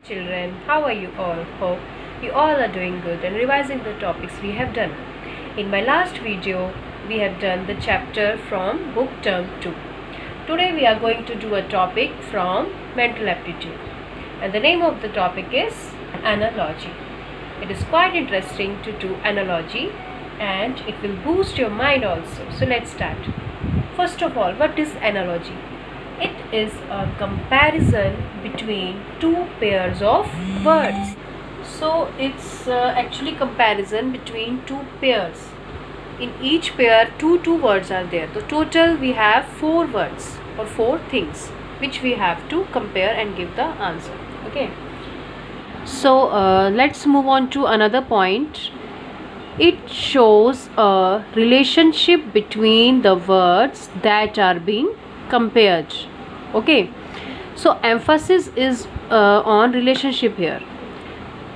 Children, how are you all? Hope you all are doing good and revising the topics we have done. In my last video, we have done the chapter from book term 2. Today we are going to do a topic from mental aptitude, and the name of the topic is analogy. It is quite interesting to do analogy and it will boost your mind also. So let's start. First of all, what is analogy? It is a comparison between two pairs of words. So it's actually comparison between two pairs. In each pair, two words are there. The total we have 4 words or 4 things which we have to compare and give the answer. Okay. So let's move on to another point. It shows a relationship between the words that are being compared. Okay, so emphasis is on relationship here,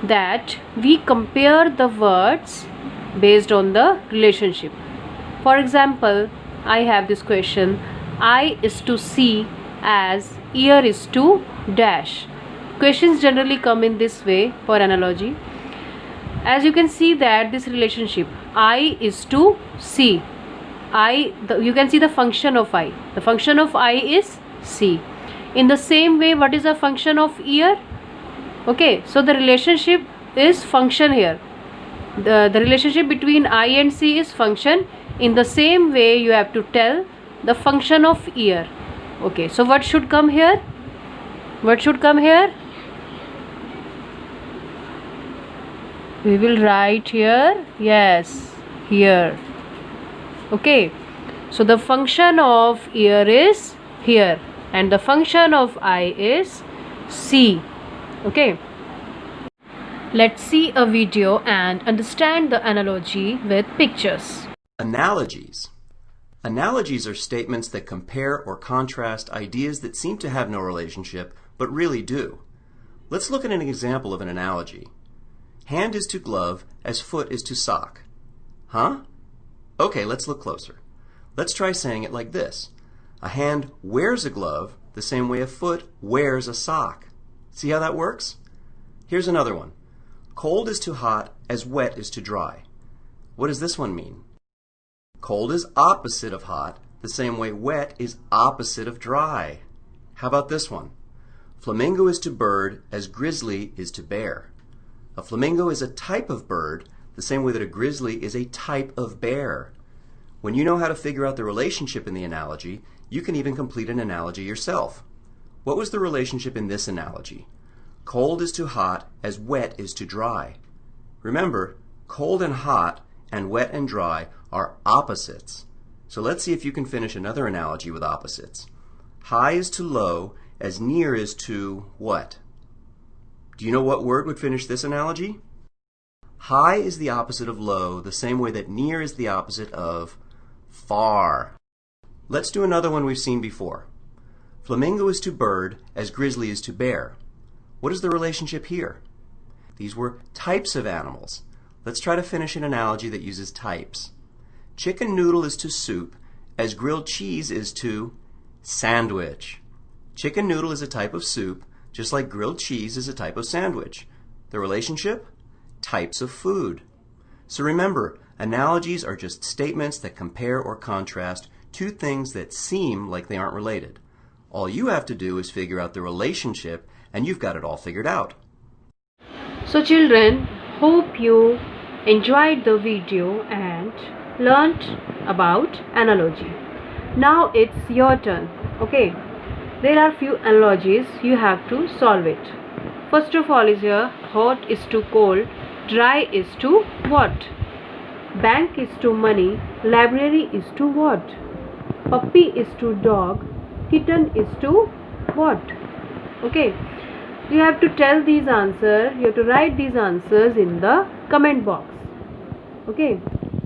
that we compare the words based on the relationship. For example, I have this question: eye is to see as ear is to dash. Questions generally come in this way for analogy. As you can see that this relationship, eye is to see, you can see the function of eye. The function of eye is see. In the same way, what is the function of ear? Okay, so the relationship is function here. The relationship between eye and see is function. In the same way, you have to tell the function of ear. Okay, so what should come here? What should come here? We will write here. Yes, here. Okay, so the function of ear is here and the function of eye is see. Okay, let's see a video and understand the analogy with pictures. Analogies. Analogies are statements that compare or contrast ideas that seem to have no relationship but really do. Let's look at an example of an analogy. Hand is to glove as foot is to sock. Huh? Okay, let's look closer. Let's try saying it like this. A hand wears a glove the same way a foot wears a sock. See how that works? Here's another one. Cold is to hot as wet is to dry. What does this one mean? Cold is opposite of hot the same way wet is opposite of dry. How about this one? Flamingo is to bird as grizzly is to bear. A flamingo is a type of bird the same way that a grizzly is a type of bear. When you know how to figure out the relationship in the analogy, you can even complete an analogy yourself. What was the relationship in this analogy? Cold is to hot as wet is to dry. Remember, cold and hot and wet and dry are opposites. So let's see if you can finish another analogy with opposites. High is to low as near is to what? Do you know what word would finish this analogy? High is the opposite of low, the same way that near is the opposite of far. Let's do another one we've seen before. Flamingo is to bird as grizzly is to bear. What is the relationship here? These were types of animals. Let's try to finish an analogy that uses types. Chicken noodle is to soup as grilled cheese is to sandwich. Chicken noodle is a type of soup, just like grilled cheese is a type of sandwich. The relationship? Types of food. So remember, analogies are just statements that compare or contrast two things that seem like they aren't related. All you have to do is figure out the relationship and you've got it all figured out. So children, hope you enjoyed the video and learnt about analogy. Now it's your turn. Okay. There are few analogies, you have to solve it. First of all is here, hot is to cold, dry is to what? Bank is to money, library is to what? Puppy is to dog, kitten is to what? Okay, you have to tell these answers, you have to write these answers in the comment box. Okay,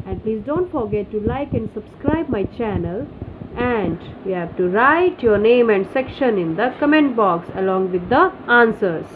and please don't forget to like and subscribe my channel. And you have to write your name and section in the comment box along with the answers.